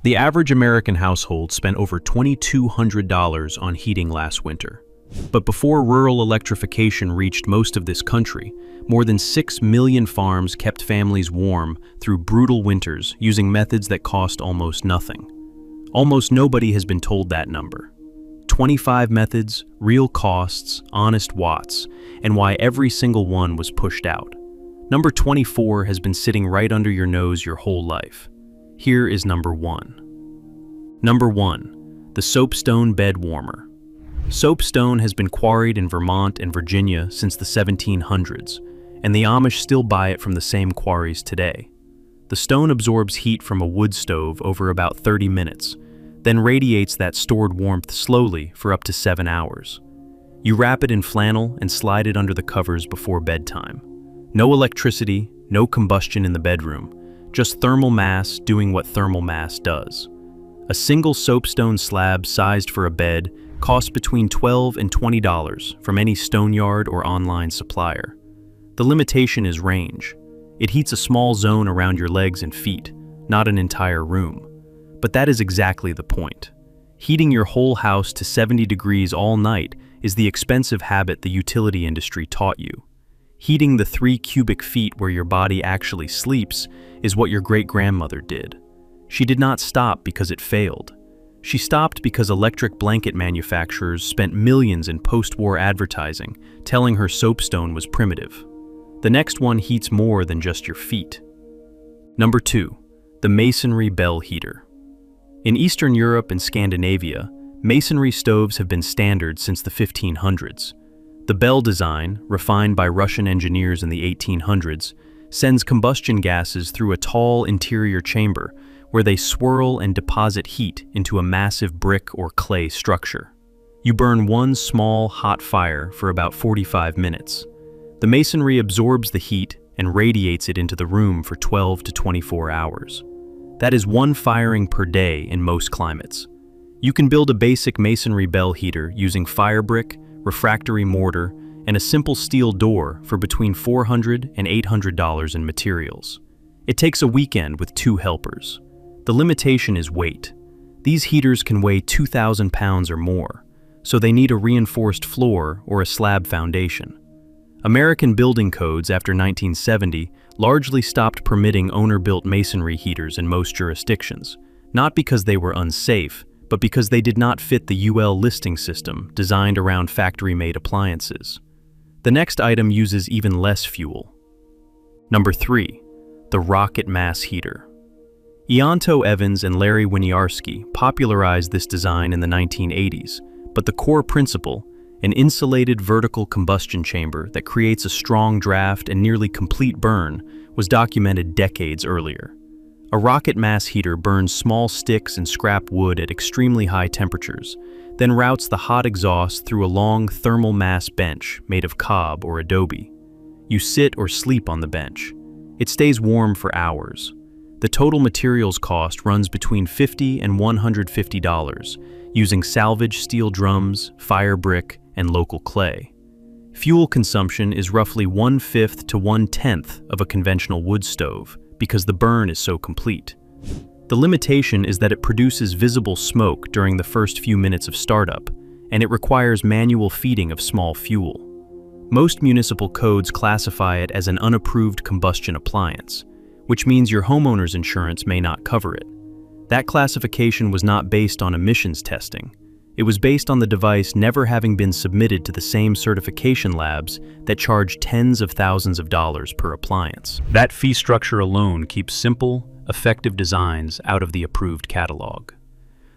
The average American household spent over $2,200 on heating last winter. But before rural electrification reached most of this country, more than 6 million farms kept families warm through brutal winters using methods that cost almost nothing. Almost nobody has been told that number. 25 methods, real costs, honest watts, and why every single one was pushed out. Number 24 has been sitting right under your nose your whole life. Here is number 1. Number 1. The soapstone bed warmer. Soapstone has been quarried in Vermont and Virginia since the 1700s, and the Amish still buy it from the same quarries today. The stone absorbs heat from a wood stove over about 30 minutes, then radiates that stored warmth slowly for up to 7 hours. You wrap it in flannel and slide it under the covers before bedtime. No electricity, no combustion in the bedroom, just thermal mass doing what thermal mass does. A single soapstone slab sized for a bed costs between $12 and $20 from any stoneyard or online supplier. The limitation is range. It heats a small zone around your legs and feet, not an entire room. But that is exactly the point. Heating your whole house to 70 degrees all night is the expensive habit the utility industry taught you. Heating the 3 cubic feet where your body actually sleeps is what your great-grandmother did. She did not stop because it failed. She stopped because electric blanket manufacturers spent millions in post-war advertising telling her soapstone was primitive. The next one heats more than just your feet. Number 2. The masonry bell heater. In Eastern Europe and Scandinavia, masonry stoves have been standard since the 1500s. The bell design, refined by Russian engineers in the 1800s, sends combustion gases through a tall interior chamber where they swirl and deposit heat into a massive brick or clay structure. You burn one small, hot fire for about 45 minutes. The masonry absorbs the heat and radiates it into the room for 12 to 24 hours. That is 1 firing per day in most climates. You can build a basic masonry bell heater using fire brick, refractory mortar, and a simple steel door for between $400 and $800 in materials. It takes a weekend with 2 helpers. The limitation is weight. These heaters can weigh 2,000 pounds or more, so they need a reinforced floor or a slab foundation. American building codes after 1970 largely stopped permitting owner-built masonry heaters in most jurisdictions, not because they were unsafe, but because they did not fit the UL listing system designed around factory-made appliances. The next item uses even less fuel. Number 3. The rocket mass heater. Ianto Evans and Larry Winiarski popularized this design in the 1980s, but the core principle, an insulated vertical combustion chamber that creates a strong draft and nearly complete burn, was documented decades earlier. A rocket mass heater burns small sticks and scrap wood at extremely high temperatures, then routes the hot exhaust through a long thermal mass bench made of cob or adobe. You sit or sleep on the bench. It stays warm for hours. The total materials cost runs between $50 and $150, using salvage steel drums, fire brick, and local clay. Fuel consumption is roughly 1/5 to 1/10 of a conventional wood stove because the burn is so complete. The limitation is that it produces visible smoke during the first few minutes of startup, and it requires manual feeding of small fuel. Most municipal codes classify it as an unapproved combustion appliance, which means your homeowner's insurance may not cover it. That classification was not based on emissions testing. It was based on the device never having been submitted to the same certification labs that charge tens of thousands of dollars per appliance. That fee structure alone keeps simple, effective designs out of the approved catalog.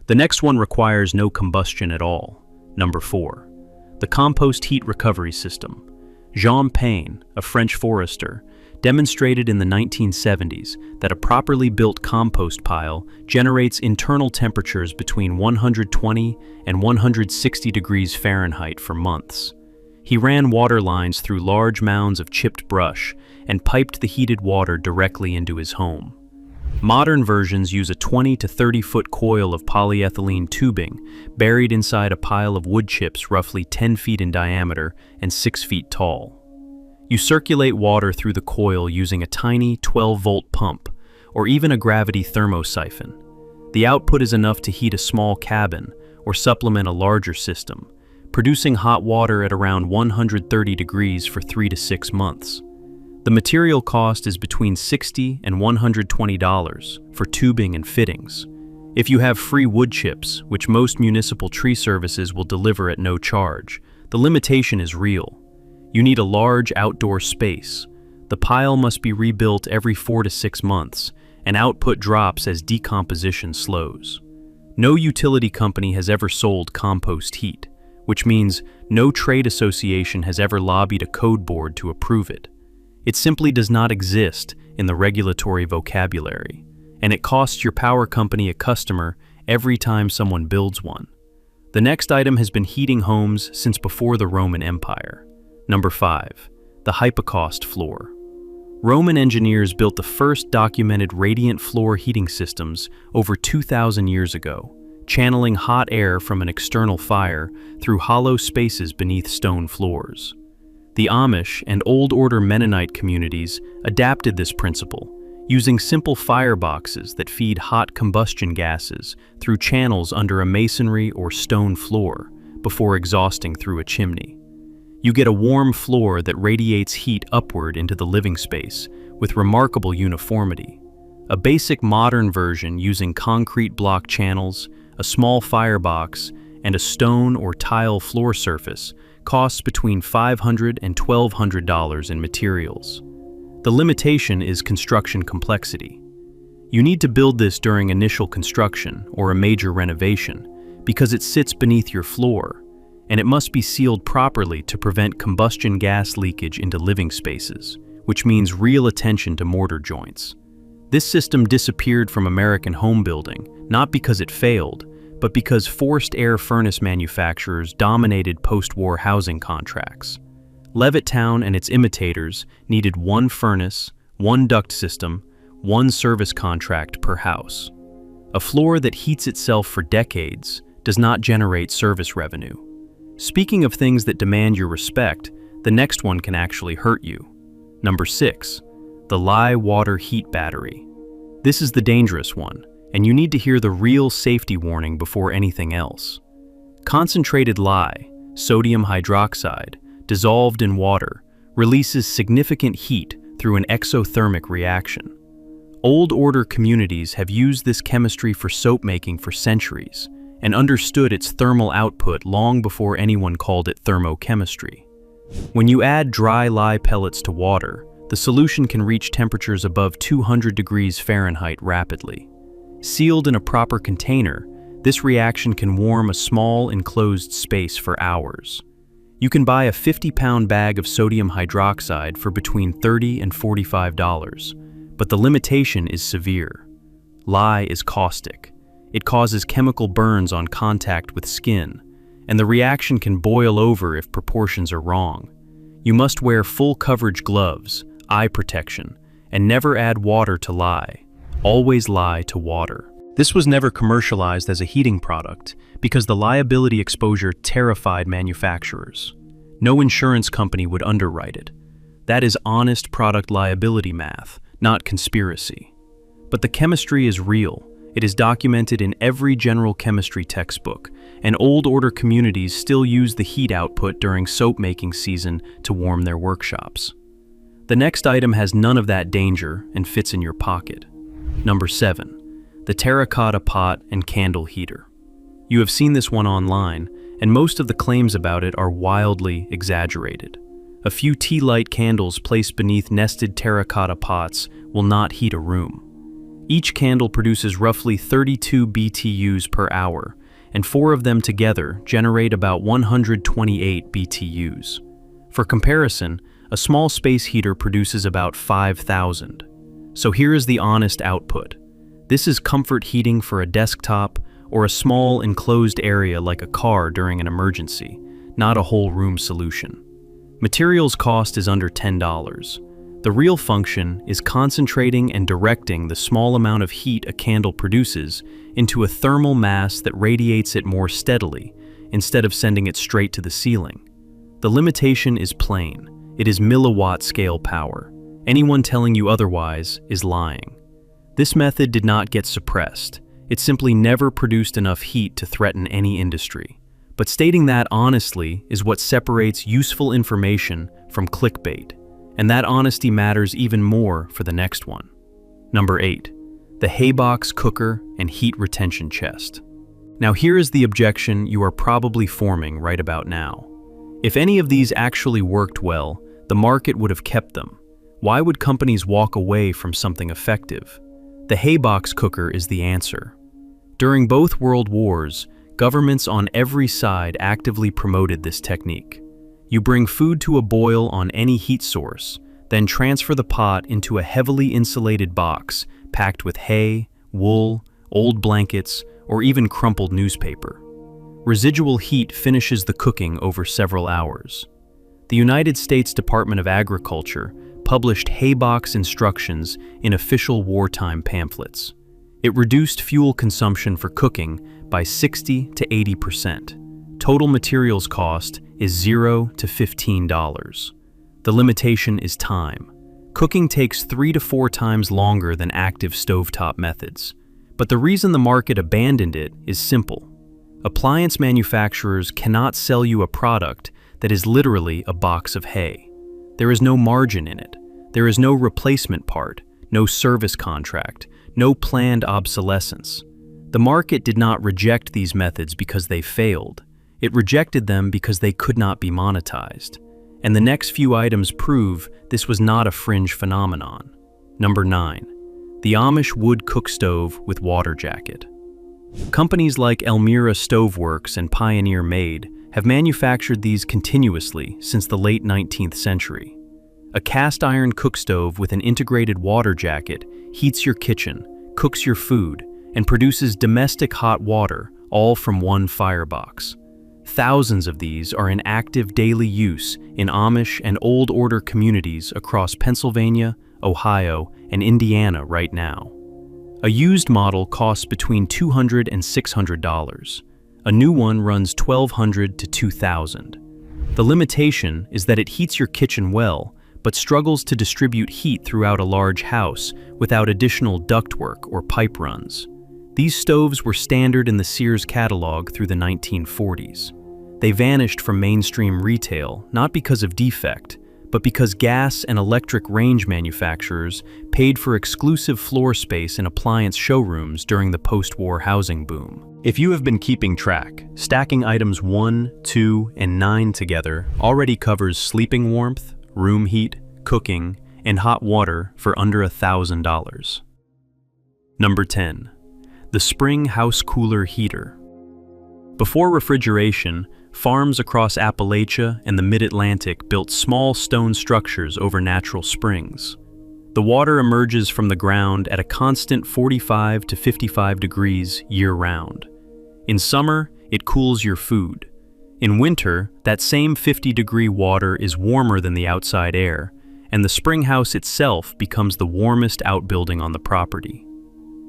The next one requires no combustion at all. Number 4. The compost heat recovery system. Jean Pain, a French forester, demonstrated in the 1970s that a properly built compost pile generates internal temperatures between 120 and 160 degrees Fahrenheit for months. He ran water lines through large mounds of chipped brush and piped the heated water directly into his home. Modern versions use a 20 to 30-foot coil of polyethylene tubing buried inside a pile of wood chips roughly 10 feet in diameter and 6 feet tall. You circulate water through the coil using a tiny 12-volt pump or even a gravity thermosiphon. The output is enough to heat a small cabin or supplement a larger system, producing hot water at around 130 degrees for 3 to 6 months. The material cost is between $60 and $120 for tubing and fittings. If you have free wood chips, which most municipal tree services will deliver at no charge, the limitation is real. You need a large outdoor space. The pile must be rebuilt every 4 to 6 months, and output drops as decomposition slows. No utility company has ever sold compost heat, which means no trade association has ever lobbied a code board to approve it. It simply does not exist in the regulatory vocabulary, and it costs your power company a customer every time someone builds one. The next item has been heating homes since before the Roman Empire. Number 5. The hypocaust floor. Roman engineers built the first documented radiant floor heating systems over 2,000 years ago, channeling hot air from an external fire through hollow spaces beneath stone floors. The Amish and Old Order Mennonite communities adapted this principle, using simple fireboxes that feed hot combustion gases through channels under a masonry or stone floor before exhausting through a chimney. You get a warm floor that radiates heat upward into the living space with remarkable uniformity. A basic modern version using concrete block channels, a small firebox, and a stone or tile floor surface costs between $500 and $1,200 in materials. The limitation is construction complexity. You need to build this during initial construction or a major renovation because it sits beneath your floor, and it must be sealed properly to prevent combustion gas leakage into living spaces, which means real attention to mortar joints. This system disappeared from American home building, not because it failed, but because forced air furnace manufacturers dominated post-war housing contracts. Levittown and its imitators needed one furnace, one duct system, one service contract per house. A floor that heats itself for decades does not generate service revenue. Speaking of things that demand your respect, the next one can actually hurt you. Number 6. The lye water heat battery. This is the dangerous one, and you need to hear the real safety warning before anything else. Concentrated lye, sodium hydroxide, dissolved in water, releases significant heat through an exothermic reaction. Old Order communities have used this chemistry for soap making for centuries and understood its thermal output long before anyone called it thermochemistry. When you add dry lye pellets to water, the solution can reach temperatures above 200 degrees Fahrenheit rapidly. Sealed in a proper container, this reaction can warm a small enclosed space for hours. You can buy a 50-pound bag of sodium hydroxide for between $30 and $45, but the limitation is severe. Lye is caustic. It causes chemical burns on contact with skin, and the reaction can boil over if proportions are wrong. You must wear full coverage gloves, eye protection, and never add water to lye. Always lye to water. This was never commercialized as a heating product because the liability exposure terrified manufacturers. No insurance company would underwrite it. That is honest product liability math, not conspiracy. But the chemistry is real. It is documented in every general chemistry textbook, and Old Order communities still use the heat output during soap making season to warm their workshops. The next item has none of that danger and fits in your pocket. Number 7. The terracotta pot and candle heater. You have seen this one online, and most of the claims about it are wildly exaggerated. A few tea light candles placed beneath nested terracotta pots will not heat a room. Each candle produces roughly 32 BTUs per hour, and 4 of them together generate about 128 BTUs. For comparison, a small space heater produces about 5,000. So here is the honest output. This is comfort heating for a desktop or a small enclosed area like a car during an emergency, not a whole room solution. Materials cost is under $10. The real function is concentrating and directing the small amount of heat a candle produces into a thermal mass that radiates it more steadily instead of sending it straight to the ceiling. The limitation is plain. It is milliwatt scale power. Anyone telling you otherwise is lying. This method did not get suppressed. It simply never produced enough heat to threaten any industry. But stating that honestly is what separates useful information from clickbait, and that honesty matters even more for the next one. Number 8. The Haybox Cooker and Heat Retention Chest. Now here is the objection you are probably forming right about now. If any of these actually worked well, the market would have kept them. Why would companies walk away from something effective? The Haybox Cooker is the answer. During both World Wars, governments on every side actively promoted this technique. You bring food to a boil on any heat source, then transfer the pot into a heavily insulated box packed with hay, wool, old blankets, or even crumpled newspaper. Residual heat finishes the cooking over several hours. The United States Department of Agriculture published Haybox instructions in official wartime pamphlets. It reduced fuel consumption for cooking by 60 to 80%. Total materials cost is $0 to $15. The limitation is time. Cooking takes 3 to 4 times longer than active stovetop methods. But the reason the market abandoned it is simple. Appliance manufacturers cannot sell you a product that is literally a box of hay. There is no margin in it. There is no replacement part, no service contract, no planned obsolescence. The market did not reject these methods because they failed. It rejected them because they could not be monetized. And the next few items prove this was not a fringe phenomenon. Number 9. The Amish wood cook stove with water jacket. Companies like Elmira Stoveworks and Pioneer Made have manufactured these continuously since the late 19th century. A cast iron cook stove with an integrated water jacket heats your kitchen, cooks your food, and produces domestic hot water, all from one firebox. Thousands of these are in active daily use in Amish and Old Order communities across Pennsylvania, Ohio, and Indiana right now. A used model costs between $200 and $600. A new one runs $1,200 to $2,000. The limitation is that it heats your kitchen well, but struggles to distribute heat throughout a large house without additional ductwork or pipe runs. These stoves were standard in the Sears catalog through the 1940s. They vanished from mainstream retail, not because of defect, but because gas and electric range manufacturers paid for exclusive floor space in appliance showrooms during the post-war housing boom. If you have been keeping track, stacking items 1, 2, and 9 together already covers sleeping warmth, room heat, cooking, and hot water for under $1,000. Number 10. The Spring House Cooler Heater. Before refrigeration, farms across Appalachia and the Mid-Atlantic built small stone structures over natural springs. The water emerges from the ground at a constant 45 to 55 degrees year-round. In summer, it cools your food. In winter, that same 50-degree water is warmer than the outside air, and the spring house itself becomes the warmest outbuilding on the property.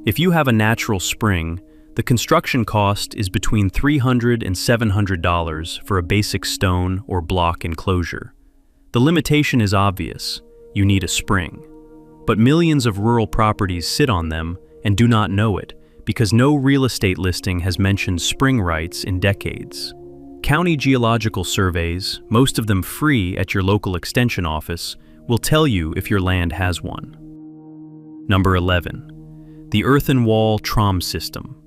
If you have a natural spring, the construction cost is between $300 and $700 for a basic stone or block enclosure. The limitation is obvious: you need a spring. But millions of rural properties sit on them and do not know it because no real estate listing has mentioned spring rights in decades. County geological surveys, most of them free at your local extension office, will tell you if your land has one. Number 11. The Earthen Wall Trom System.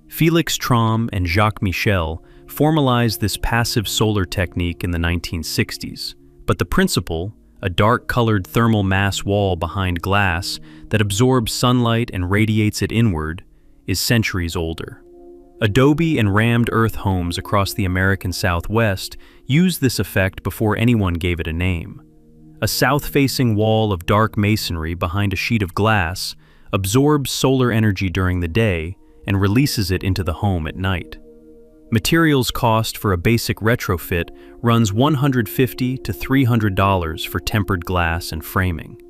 Felix Trom and Jacques Michel formalized this passive solar technique in the 1960s, but the principle, a dark-colored thermal mass wall behind glass that absorbs sunlight and radiates it inward, is centuries older. Adobe and rammed earth homes across the American Southwest used this effect before anyone gave it a name. A south-facing wall of dark masonry behind a sheet of glass absorbs solar energy during the day and releases it into the home at night. Materials cost for a basic retrofit runs $150 to $300 for tempered glass and framing.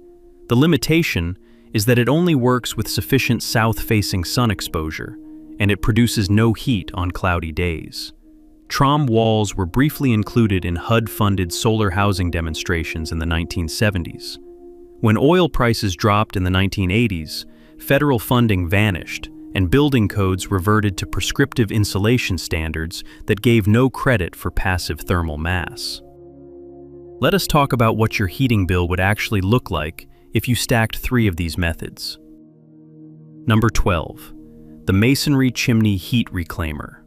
The limitation is that it only works with sufficient south-facing sun exposure, and it produces no heat on cloudy days. Trom walls were briefly included in HUD-funded solar housing demonstrations in the 1970s. When oil prices dropped in the 1980s, federal funding vanished, and building codes reverted to prescriptive insulation standards that gave no credit for passive thermal mass. Let us talk about what your heating bill would actually look like if you stacked 3 of these methods. Number 12. The masonry chimney heat reclaimer.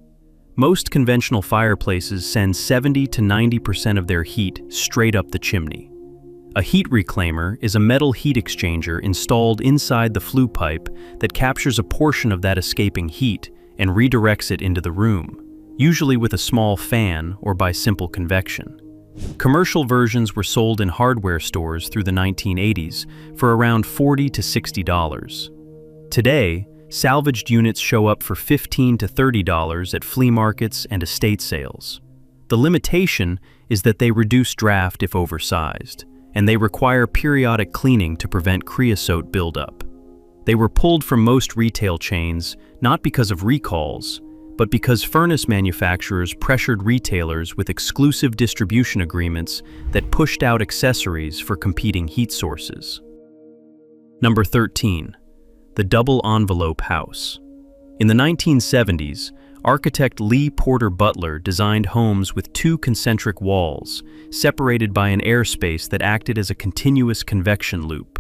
Most conventional fireplaces send 70 to 90% of their heat straight up the chimney. A heat reclaimer is a metal heat exchanger installed inside the flue pipe that captures a portion of that escaping heat and redirects it into the room, usually with a small fan or by simple convection. Commercial versions were sold in hardware stores through the 1980s for around $40 to $60. Today, salvaged units show up for $15 to $30 at flea markets and estate sales. The limitation is that they reduce draft if oversized, and they require periodic cleaning to prevent creosote buildup. They were pulled from most retail chains not because of recalls, but because furnace manufacturers pressured retailers with exclusive distribution agreements that pushed out accessories for competing heat sources. Number 13. The double envelope house. In the 1970s, architect Lee Porter Butler designed homes with 2 concentric walls, separated by an airspace that acted as a continuous convection loop.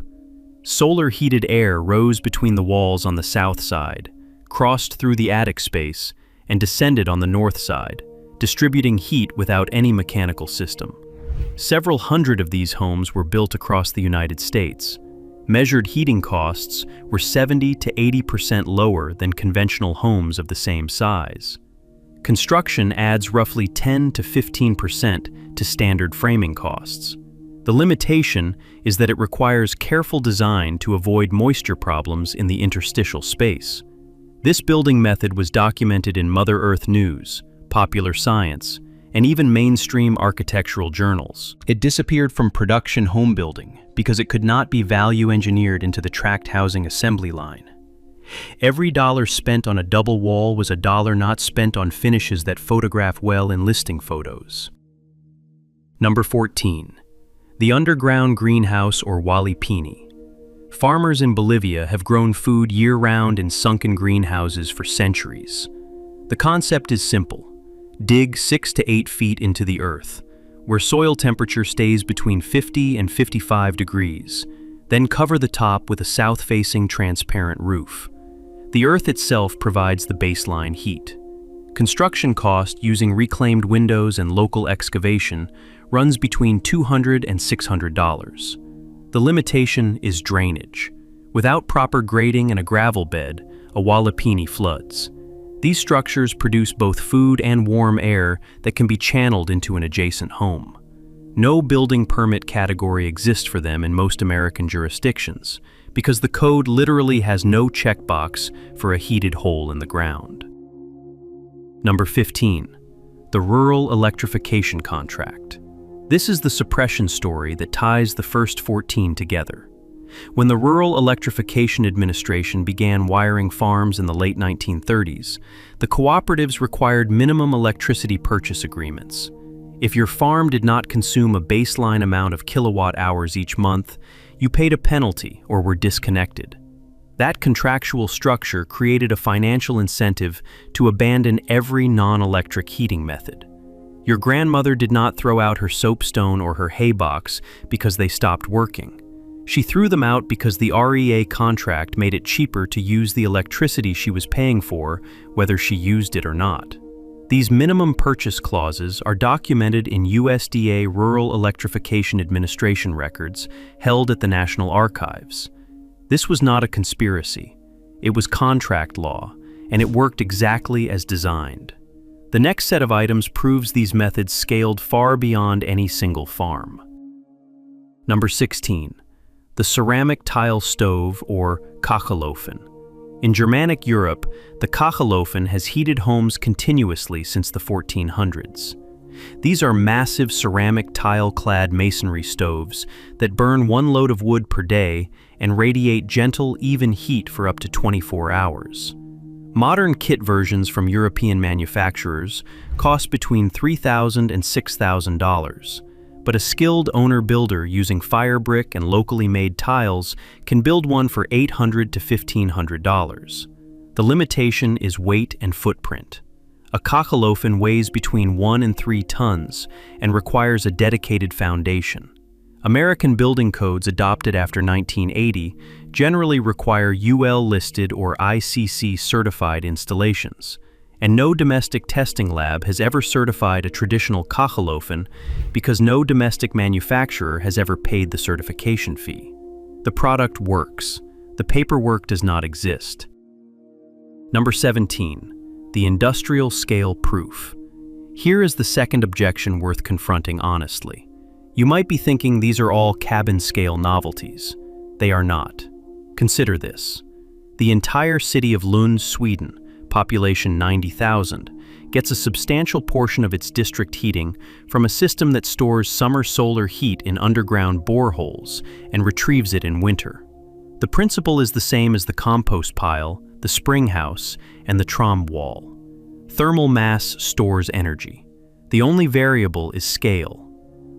Solar heated air rose between the walls on the south side, crossed through the attic space, and descended on the north side, distributing heat without any mechanical system. Several hundred of these homes were built across the United States. Measured heating costs were 70 to 80% lower than conventional homes of the same size. Construction adds roughly 10 to 15% to standard framing costs. The limitation is that it requires careful design to avoid moisture problems in the interstitial space. This building method was documented in Mother Earth News, Popular Science, and even mainstream architectural journals. It disappeared from production home building because it could not be value engineered into the tract housing assembly line. Every dollar spent on a double wall was a dollar not spent on finishes that photograph well in listing photos. Number 14. The underground greenhouse or walipini. Farmers in Bolivia have grown food year-round in sunken greenhouses for centuries. The concept is simple. Dig 6 to 8 feet into the earth, where soil temperature stays between 50 and 55 degrees, then cover the top with a south-facing transparent roof. The earth itself provides the baseline heat. Construction cost using reclaimed windows and local excavation runs between $200 and $600. The limitation is drainage. Without proper grading and a gravel bed, a walipini floods. These structures produce both food and warm air that can be channeled into an adjacent home. No building permit category exists for them in most American jurisdictions because the code literally has no checkbox for a heated hole in the ground. Number 15. The rural electrification contract. This is the suppression story that ties the first 14 together. When the Rural Electrification Administration began wiring farms in the late 1930s, the cooperatives required minimum electricity purchase agreements. If your farm did not consume a baseline amount of kilowatt hours each month, you paid a penalty or were disconnected. That contractual structure created a financial incentive to abandon every non-electric heating method. Your grandmother did not throw out her soapstone or her hay box because they stopped working. She threw them out because the REA contract made it cheaper to use the electricity she was paying for, whether she used it or not. These minimum purchase clauses are documented in USDA Rural Electrification Administration records held at the National Archives. This was not a conspiracy. It was contract law, and it worked exactly as designed. The next set of items proves these methods scaled far beyond any single farm. Number 16. The ceramic tile stove or Kachelofen. In Germanic Europe, the Kachelofen has heated homes continuously since the 1400s. These are massive ceramic tile-clad masonry stoves that burn 1 load of wood per day and radiate gentle, even heat for up to 24 hours. Modern kit versions from European manufacturers cost between $3,000 and $6,000, but a skilled owner-builder using fire brick and locally made tiles can build one for $800 to $1,500. The limitation is weight and footprint. A cockalophon weighs between 1 and 3 tons and requires a dedicated foundation. American building codes adopted after 1980 generally require UL-listed or ICC-certified installations, and no domestic testing lab has ever certified a traditional cockalophon because no domestic manufacturer has ever paid the certification fee. The product works. The paperwork does not exist. Number 17. The industrial scale proof. Here is the second objection worth confronting honestly. You might be thinking these are all cabin-scale novelties. They are not. Consider this. The entire city of Lund, Sweden, population 90,000, gets a substantial portion of its district heating from a system that stores summer solar heat in underground boreholes and retrieves it in winter. The principle is the same as the compost pile, the spring house, and the tram wall. Thermal mass stores energy. The only variable is scale.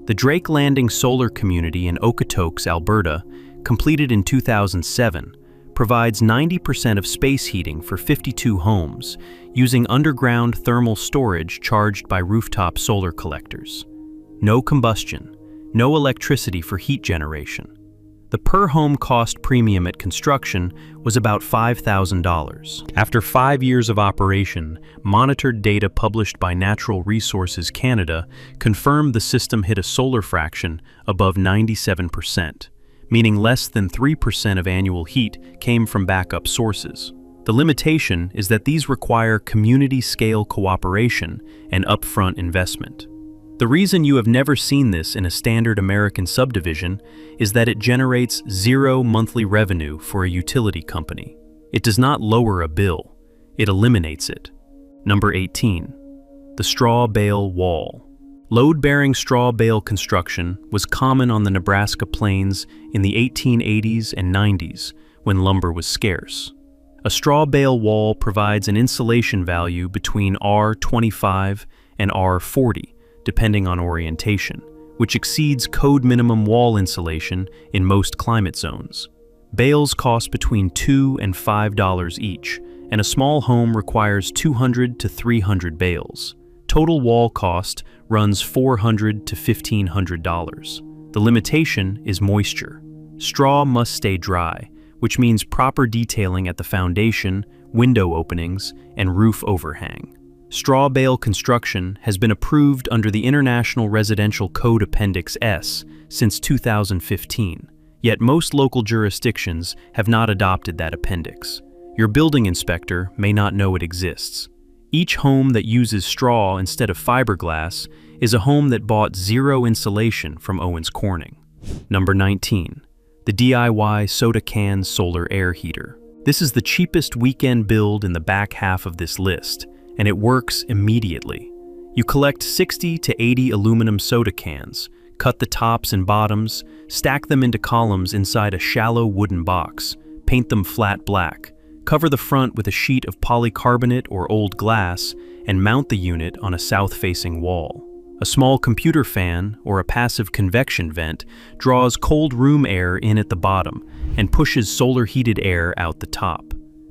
The Drake Landing Solar Community in Okotoks, Alberta, completed in 2007, provides 90% of space heating for 52 homes using underground thermal storage charged by rooftop solar collectors. No combustion, no electricity for heat generation. The per-home cost premium at construction was about $5,000. After 5 years of operation, monitored data published by Natural Resources Canada confirmed the system hit a solar fraction above 97%, meaning less than 3% of annual heat came from backup sources. The limitation is that these require community-scale cooperation and upfront investment. The reason you have never seen this in a standard American subdivision is that it generates zero monthly revenue for a utility company. It does not lower a bill, it eliminates it. Number 18. The straw bale wall. Load-bearing straw bale construction was common on the Nebraska plains in the 1880s and 90s when lumber was scarce. A straw bale wall provides an insulation value between R25 and R40, depending on orientation, which exceeds code minimum wall insulation in most climate zones. Bales cost between $2 and $5 each, and a small home requires 200 to 300 bales. Total wall cost runs $400 to $1,500. The limitation is moisture. Straw must stay dry, which means proper detailing at the foundation, window openings, and roof overhang. Straw bale construction has been approved under the International Residential Code Appendix S since 2015, yet most local jurisdictions have not adopted that appendix. Your building inspector may not know it exists. Each home that uses straw instead of fiberglass is a home that bought zero insulation from Owens Corning. Number 19. The DIY soda can solar air heater. This is the cheapest weekend build in the back half of this list, and it works immediately. You collect 60 to 80 aluminum soda cans, cut the tops and bottoms, stack them into columns inside a shallow wooden box, paint them flat black, cover the front with a sheet of polycarbonate or old glass, and mount the unit on a south-facing wall. A small computer fan or a passive convection vent draws cold room air in at the bottom and pushes solar-heated air out the top.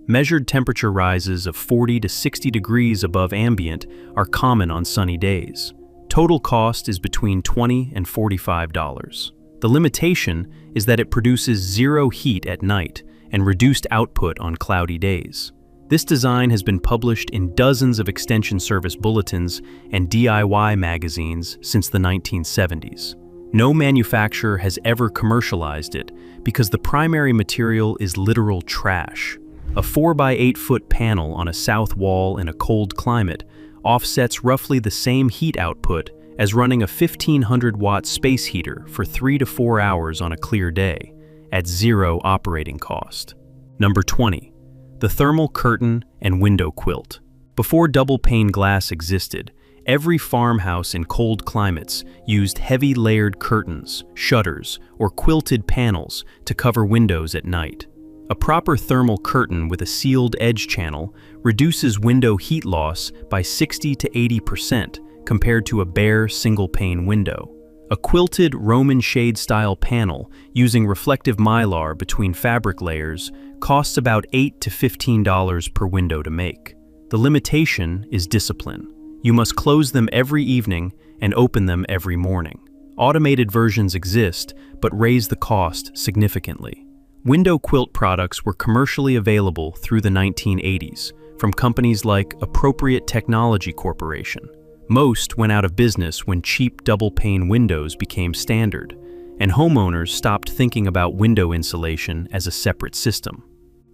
Measured temperature rises of 40 to 60 degrees above ambient are common on sunny days. Total cost is between $20 and $45. The limitation is that it produces zero heat at night and reduced output on cloudy days. This design has been published in dozens of extension service bulletins and DIY magazines since the 1970s. No manufacturer has ever commercialized it because the primary material is literal trash. A 4 by 8 foot panel on a south wall in a cold climate offsets roughly the same heat output as running a 1500 watt space heater for 3 to 4 hours on a clear day, at zero operating cost. Number 20. The thermal curtain and window quilt. Before double pane glass existed, every farmhouse in cold climates used heavy layered curtains, shutters, or quilted panels to cover windows at night. A proper thermal curtain with a sealed edge channel reduces window heat loss by 60 to 80% compared to a bare single-pane window. A quilted Roman shade-style panel using reflective mylar between fabric layers costs about $8 to $15 per window to make. The limitation is discipline. You must close them every evening and open them every morning. Automated versions exist, but raise the cost significantly. Window quilt products were commercially available through the 1980s from companies like Appropriate Technology Corporation. Most went out of business when cheap double-pane windows became standard, and homeowners stopped thinking about window insulation as a separate system.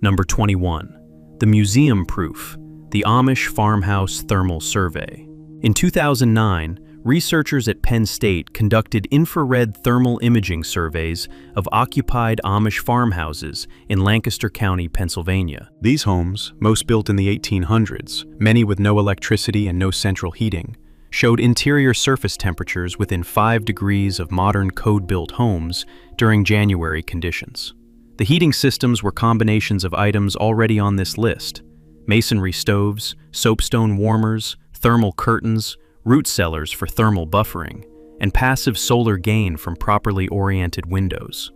Number 21. The Museum Proof, the Amish Farmhouse Thermal Survey. In 2009, researchers at Penn State conducted infrared thermal imaging surveys of occupied Amish farmhouses in Lancaster County, Pennsylvania. These homes, most built in the 1800s, many with no electricity and no central heating, showed interior surface temperatures within 5 degrees of modern code-built homes during January conditions. The heating systems were combinations of items already on this list: masonry stoves, soapstone warmers, thermal curtains, root cellars for thermal buffering, and passive solar gain from properly oriented windows.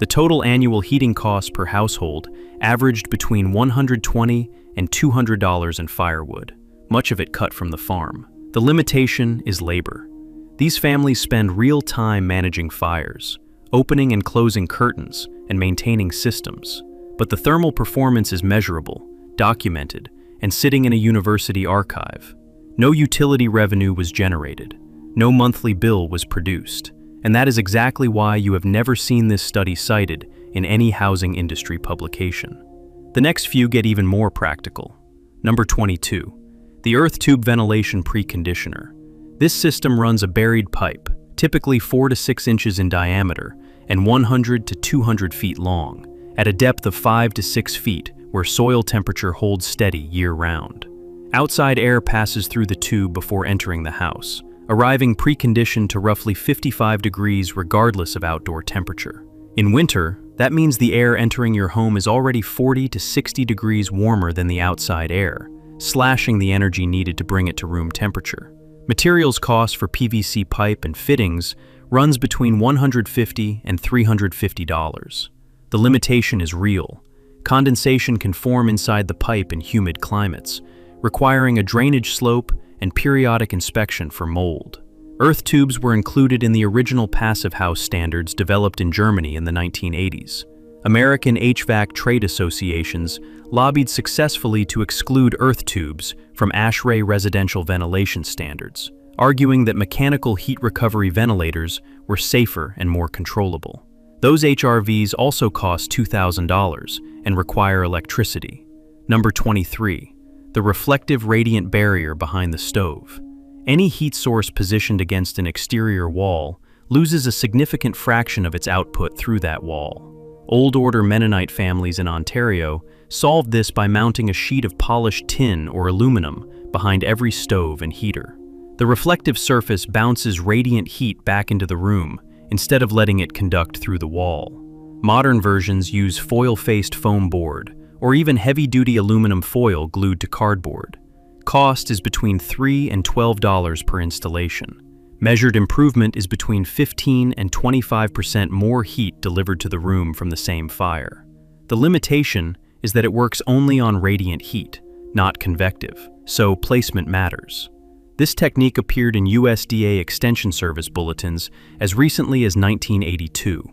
The total annual heating cost per household averaged between $120 and $200 in firewood, much of it cut from the farm. The limitation is labor. These families spend real time managing fires, opening and closing curtains, and maintaining systems. But the thermal performance is measurable, documented, and sitting in a university archive. No utility revenue was generated. No monthly bill was produced. And that is exactly why you have never seen this study cited in any housing industry publication. The next few get even more practical. Number 22. The earth tube ventilation preconditioner. This system runs a buried pipe, typically 4 to 6 inches in diameter and 100 to 200 feet long, at a depth of 5 to 6 feet where soil temperature holds steady year-round. Outside air passes through the tube before entering the house, arriving preconditioned to roughly 55 degrees regardless of outdoor temperature. In winter, that means the air entering your home is already 40 to 60 degrees warmer than the outside air, slashing the energy needed to bring it to room temperature. Materials cost for PVC pipe and fittings runs between $150 and $350. The limitation is real. Condensation can form inside the pipe in humid climates, requiring a drainage slope and periodic inspection for mold. Earth tubes were included in the original passive house standards developed in Germany in the 1980s. American HVAC trade associations lobbied successfully to exclude earth tubes from ASHRAE residential ventilation standards, arguing that mechanical heat recovery ventilators were safer and more controllable. Those HRVs also cost $2,000 and require electricity. Number 23. The reflective radiant barrier behind the stove. Any heat source positioned against an exterior wall loses a significant fraction of its output through that wall. Old Order Mennonite families in Ontario solved this by mounting a sheet of polished tin or aluminum behind every stove and heater. The reflective surface bounces radiant heat back into the room instead of letting it conduct through the wall. Modern versions use foil-faced foam board or even heavy-duty aluminum foil glued to cardboard. Cost is between $3 and $12 per installation. Measured improvement is between 15 and 25% more heat delivered to the room from the same fire. The limitation is that it works only on radiant heat, not convective, so placement matters. This technique appeared in USDA Extension Service bulletins as recently as 1982.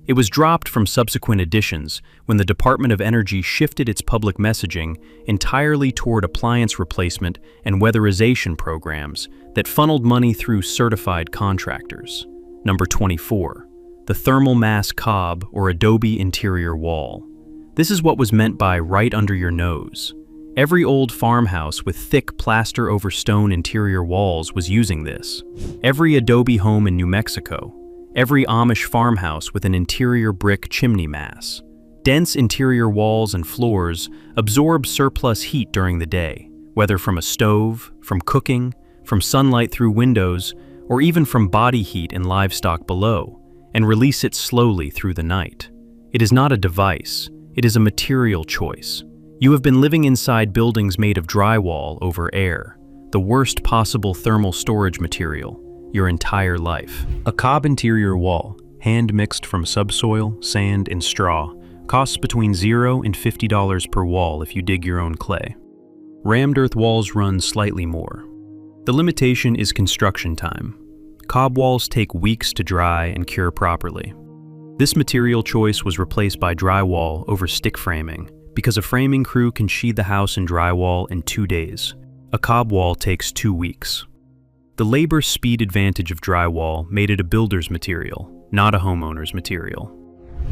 It was dropped from subsequent editions when the Department of Energy shifted its public messaging entirely toward appliance replacement and weatherization programs that funneled money through certified contractors. Number 24. The thermal mass cob or adobe interior wall. This is what was meant by right under your nose. Every old farmhouse with thick plaster over stone interior walls was using this. Every adobe home in New Mexico. Every Amish farmhouse with an interior brick chimney mass. Dense interior walls and floors absorb surplus heat during the day, whether from a stove, from cooking, from sunlight through windows, or even from body heat and livestock below, and release it slowly through the night. It is not a device, it is a material choice. You have been living inside buildings made of drywall over air, the worst possible thermal storage material, your entire life. A cob interior wall, hand-mixed from subsoil, sand, and straw, costs between $0 and $50 per wall if you dig your own clay. Rammed earth walls run slightly more. The limitation is construction time. Cob walls take weeks to dry and cure properly. This material choice was replaced by drywall over stick framing because a framing crew can sheathe the house in drywall in 2 days. A cob wall takes 2 weeks. The labor speed advantage of drywall made it a builder's material, not a homeowner's material.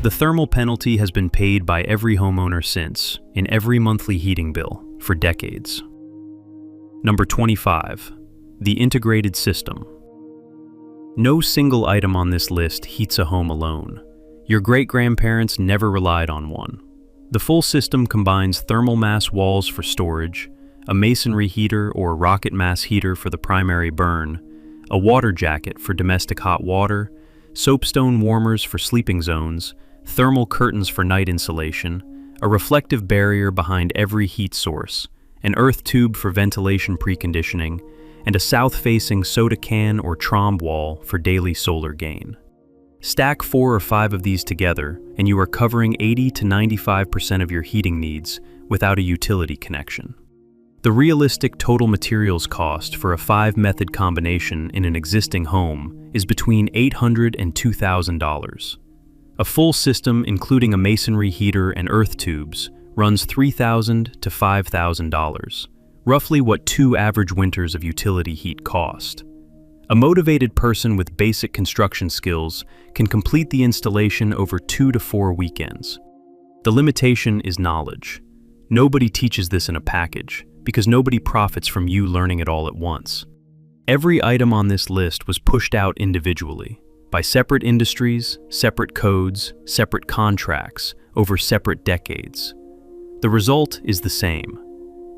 The thermal penalty has been paid by every homeowner since, in every monthly heating bill, for decades. Number 25. The integrated system. No single item on this list heats a home alone. Your great-grandparents never relied on one. The full system combines thermal mass walls for storage, a masonry heater or rocket mass heater for the primary burn, a water jacket for domestic hot water, soapstone warmers for sleeping zones, thermal curtains for night insulation, a reflective barrier behind every heat source, an earth tube for ventilation preconditioning, and a south-facing soda can or trombe wall for daily solar gain. Stack 4 or 5 of these together, and you are covering 80 to 95% of your heating needs without a utility connection. The realistic total materials cost for a 5-method combination in an existing home is between $800 and $2,000. A full system, including a masonry heater and earth tubes, runs $3,000 to $5,000, roughly what 2 average winters of utility heat cost. A motivated person with basic construction skills can complete the installation over 2 to 4 weekends. The limitation is knowledge. Nobody teaches this in a package, because nobody profits from you learning it all at once. Every item on this list was pushed out individually, by separate industries, separate codes, separate contracts, over separate decades. The result is the same.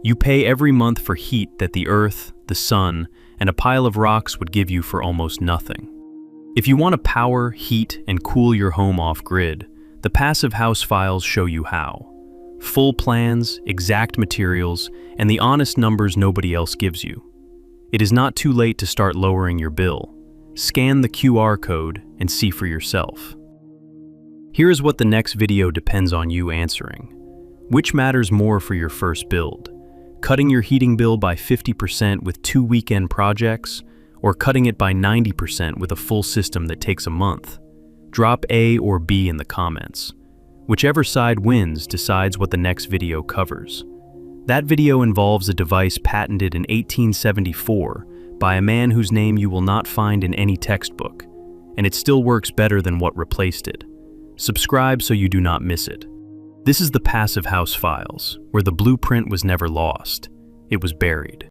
You pay every month for heat that the earth, the sun, and a pile of rocks would give you for almost nothing. If you want to power, heat, and cool your home off-grid, the Passive House files show you how. Full plans, exact materials, and the honest numbers nobody else gives you. It is not too late to start lowering your bill. Scan the QR code and see for yourself. Here is what the next video depends on you answering. Which matters more for your first build? Cutting your heating bill by 50% with 2 weekend projects, or cutting it by 90% with a full system that takes a month? Drop A or B in the comments. Whichever side wins decides what the next video covers. That video involves a device patented in 1874 by a man whose name you will not find in any textbook, and it still works better than what replaced it. Subscribe so you do not miss it. This is the Passive House Files, where the blueprint was never lost. It was buried.